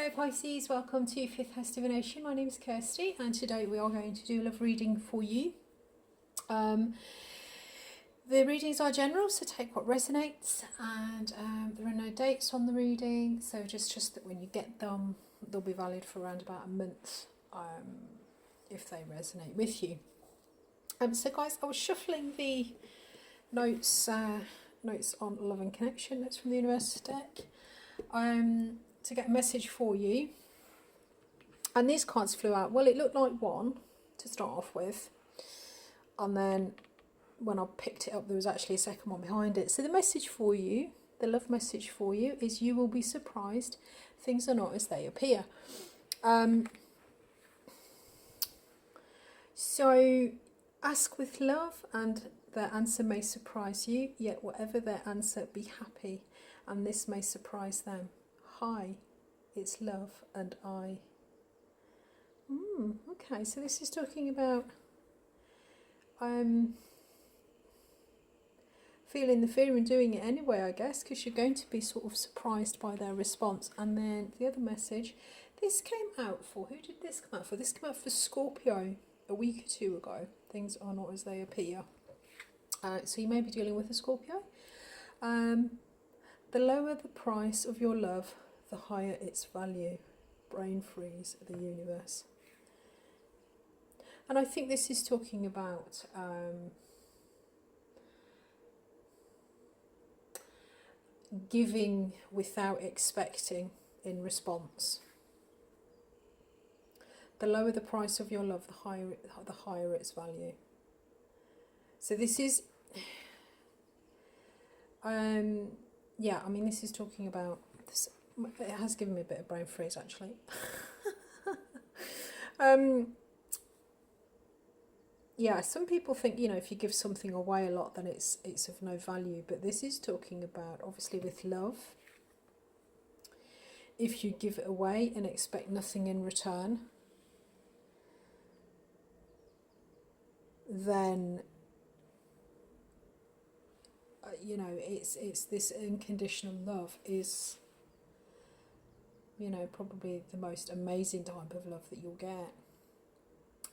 Hello Pisces, welcome to Fifth House Divination. My name is Kirsty and today we are going to do a love reading for you. The readings are general, so take what resonates, and there are no dates on the reading, so just that when you get them they'll be valid for around about a month if they resonate with you. So guys, I was shuffling the notes on love and connection, that's from the universe deck, to get a message for you, and these cards flew out. Well, it looked like one to start off with, and then when I picked it up there was actually a second one behind it. So the message for you, the love message for you, is you will be surprised. Things are not as they appear. So ask with love and their answer may surprise you, yet whatever their answer, be happy, and this may surprise them. Hi, it's love and I. Okay, so this is talking about feeling the fear and doing it anyway, I guess, because you're going to be sort of surprised by their response. And then the other message, this came out for, who did this come out for? This came out for Scorpio a week or two ago. Things are not as they appear. So you may be dealing with a Scorpio. The lower the price of your love, the higher its value. Brain freeze, the universe. And I think this is talking about giving without expecting in response. The lower the price of your love, the higher its value. So this is, yeah, I mean, this is talking about this. It has given me a bit of brain freeze actually. Yeah, some people think, you know, if you give something away a lot, then it's of no value. But this is talking about, obviously, with love. If you give it away and expect nothing in return, then you know, it's this unconditional love is, you know, probably the most amazing type of love that you'll get.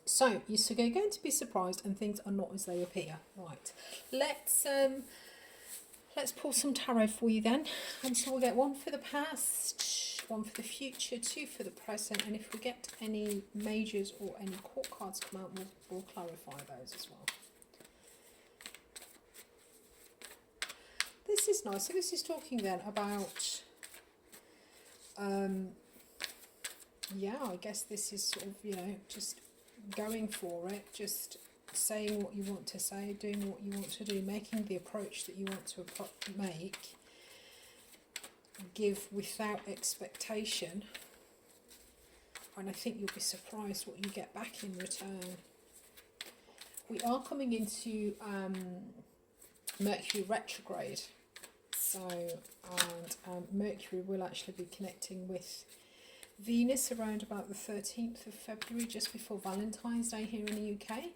So you're going to be surprised, and things are not as they appear. Right, let's pull some tarot for you then. And so we'll get one for the past, one for the future, two for the present, and if we get any majors or any court cards come out, we'll clarify those as well. This is nice. So this is talking then about, yeah, I guess this is sort of, you know, just going for it, just saying what you want to say, doing what you want to do, making the approach that you want to make, give without expectation, and I think you'll be surprised what you get back in return. We are coming into Mercury retrograde, so, and Mercury will actually be connecting with Venus around about the 13th of February, just before Valentine's Day here in the UK.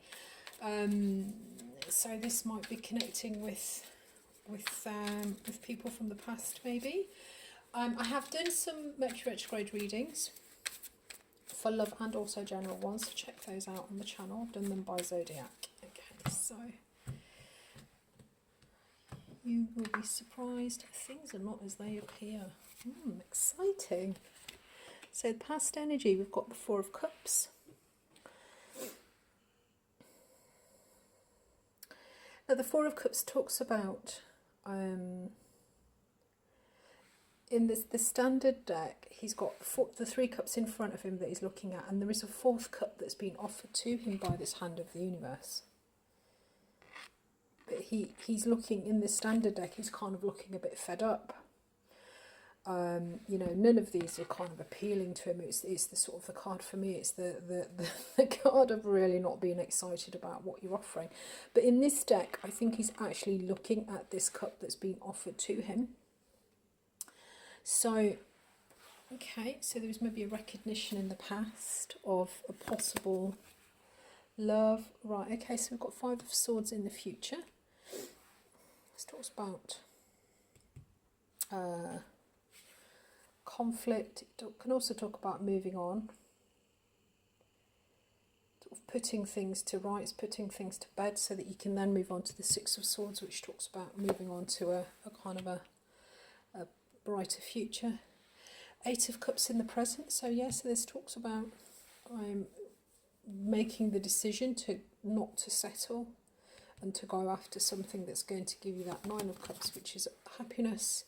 So this might be connecting with people from the past, maybe. I have done some Mercury retrograde readings for love and also general ones, so check those out on the channel. I've done them by zodiac. Okay, so you will be surprised. Things are not as they appear. Exciting. So past energy, we've got the Four of Cups. Now the Four of Cups talks about, in the standard deck, he's got the three cups in front of him that he's looking at, and there is a fourth cup that's been offered to him by this hand of the universe. But he's looking, in the standard deck, he's kind of looking a bit fed up. You know, none of these are kind of appealing to him. It's the sort of the card for me. It's the card of really not being excited about what you're offering. But in this deck, I think he's actually looking at this cup that's been offered to him. So, okay, so there was maybe a recognition in the past of a possible love. Right, okay, so we've got Five of Swords in the future. This talks about conflict. It can also talk about moving on, sort of putting things to rights, putting things to bed, so that you can then move on to the Six of Swords, which talks about moving on to a kind of a brighter future. Eight of Cups in the present. So yes, this talks about making the decision to not to settle and to go after something that's going to give you that Nine of Cups, which is happiness,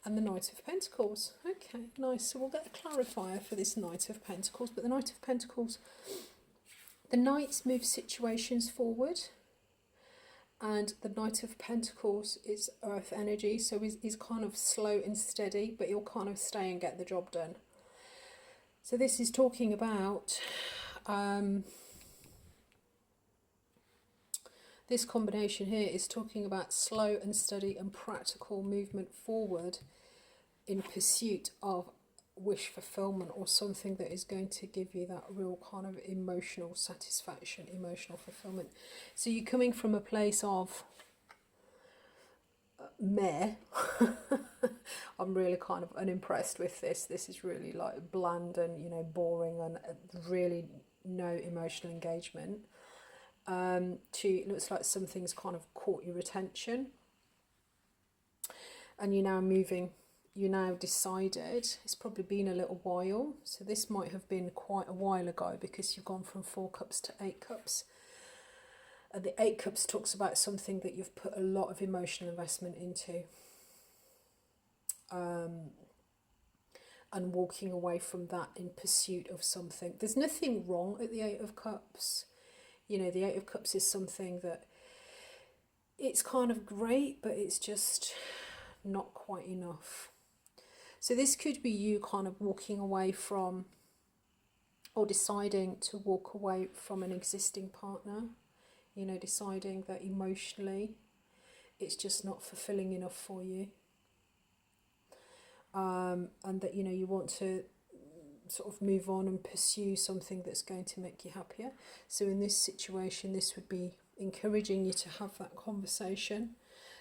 and the Knight of Pentacles. Okay, nice. So we'll get a clarifier for this Knight of Pentacles. But the Knight of Pentacles, the Knights move situations forward, and the Knight of Pentacles is earth energy, so he's kind of slow and steady, but he'll kind of stay and get the job done. So this is talking about this combination here is talking about slow and steady and practical movement forward in pursuit of wish fulfillment, or something that is going to give you that real kind of emotional satisfaction, emotional fulfillment. So you're coming from a place of meh. I'm really kind of unimpressed with this. This is really like bland and, you know, boring and really no emotional engagement. To it looks like something's kind of caught your attention, and you're now moving. You now decided, it's probably been a little while, so this might have been quite a while ago, because you've gone from 4 cups to 8 cups. And the 8 cups talks about something that you've put a lot of emotional investment into, and walking away from that in pursuit of something. There's nothing wrong at the 8 of Cups. You know, the 8 of Cups is something that it's kind of great, but it's just not quite enough. So this could be you kind of walking away from, or deciding to walk away from an existing partner. You know, deciding that emotionally it's just not fulfilling enough for you. And that, you know, you want to sort of move on and pursue something that's going to make you happier. So in this situation, this would be encouraging you to have that conversation,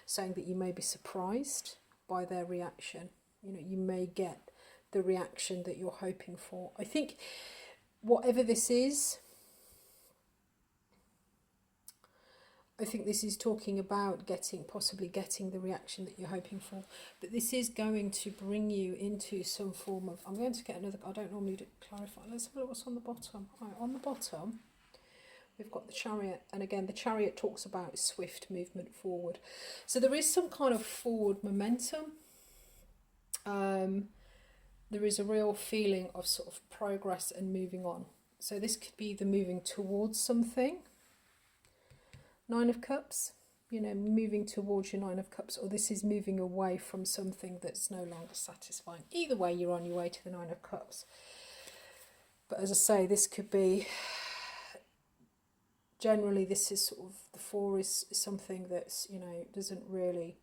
saying that you may be surprised by their reaction. You know, you may get the reaction that you're hoping for. I think whatever this is, I think this is talking about possibly getting the reaction that you're hoping for. But this is going to bring you into some form of, I'm going to get another, I don't normally clarify. Let's have a look what's on the bottom. Right, on the bottom, we've got the Chariot. And again, the Chariot talks about swift movement forward. So there is some kind of forward momentum. There is a real feeling of sort of progress and moving on. So this could be either moving towards something, 9 of Cups, you know, moving towards your 9 of Cups, or this is moving away from something that's no longer satisfying. Either way, you're on your way to the 9 of Cups. But as I say, this could be, generally this is sort of, the 4 is something that's, you know, doesn't really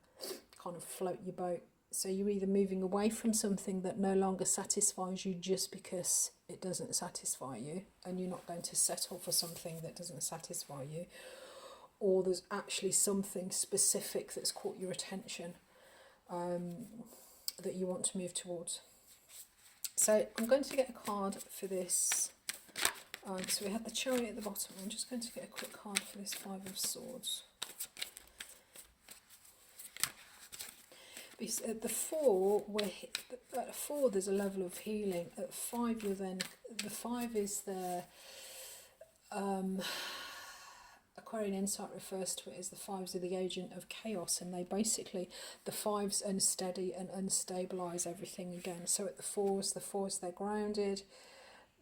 kind of float your boat. So you're either moving away from something that no longer satisfies you just because it doesn't satisfy you, and you're not going to settle for something that doesn't satisfy you, or there's actually something specific that's caught your attention that you want to move towards. So I'm going to get a card for this. So we had the Chariot at the bottom. I'm just going to get a quick card for this 5 of Swords. Because at the 4, at 4 there's a level of healing. At 5 you're then, the 5 is the Aquarian Insight refers to it as the 5s are the agent of chaos, and they basically, the 5s unsteady and unstabilize everything again. So at the 4s they're grounded.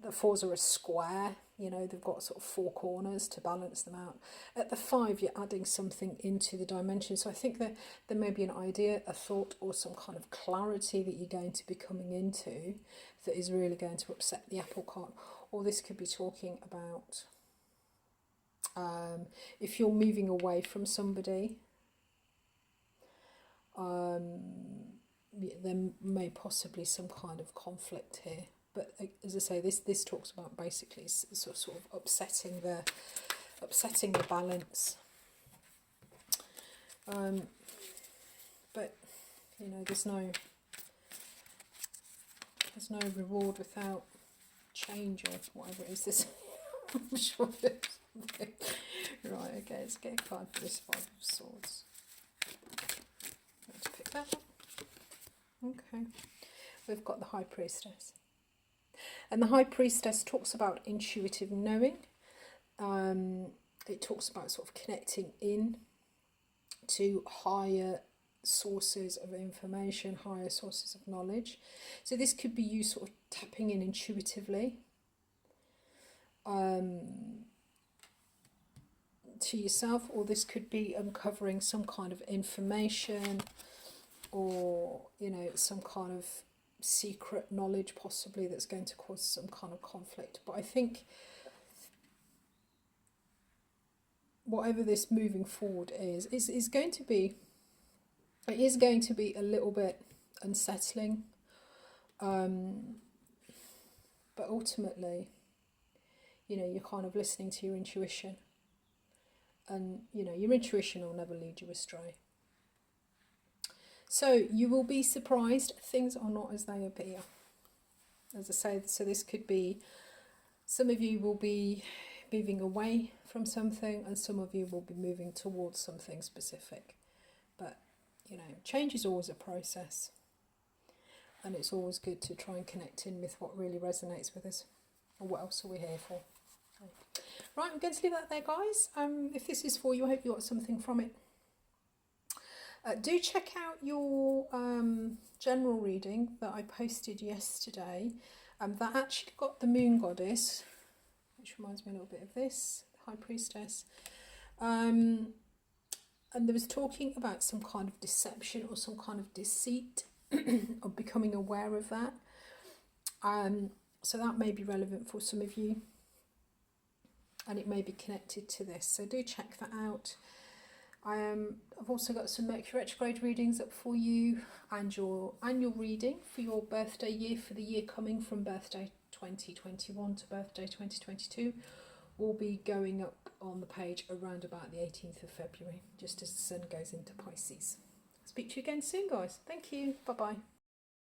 The 4s are a square, you know, they've got sort of 4 corners to balance them out. At the 5 you're adding something into the dimension. So I think that there may be an idea, a thought, or some kind of clarity that you're going to be coming into that is really going to upset the apple cart. Or this could be talking about if you're moving away from somebody, there may possibly some kind of conflict here. But as I say, this talks about basically sort of upsetting the balance. But you know, there's no There's no reward without change, or whatever it is this. I'm sure there's something. Right, okay, let's get a card for this Five of Swords. Let's pick that up. Okay. We've got the High Priestess. And the High Priestess talks about intuitive knowing. It talks about sort of connecting in to higher sources of information, higher sources of knowledge. So this could be you sort of tapping in intuitively to yourself, or this could be uncovering some kind of information, or, you know, some kind of secret knowledge possibly that's going to cause some kind of conflict. But I think whatever this moving forward is going to be, it is going to be a little bit unsettling, but ultimately, you know, you're kind of listening to your intuition, and, you know, your intuition will never lead you astray. So you will be surprised. Things are not as they appear. As I say, so this could be, some of you will be moving away from something, and some of you will be moving towards something specific. But, you know, change is always a process, and it's always good to try and connect in with what really resonates with us, or what else are we here for. Right, I'm going to leave that there, guys. If this is for you, I hope you got something from it. Do check out your general reading that I posted yesterday. That actually got the Moon Goddess, which reminds me a little bit of this, High Priestess. And there was talking about some kind of deception or some kind of deceit, or becoming aware of that. So that may be relevant for some of you, and it may be connected to this. So do check that out. I've also got some Mercury retrograde readings up for you, and your annual reading for your birthday year, for the year coming from birthday 2021 to birthday 2022, will be going up on the page around about the 18th of February, just as the sun goes into Pisces. Speak to you again soon, guys. Thank you. Bye-bye.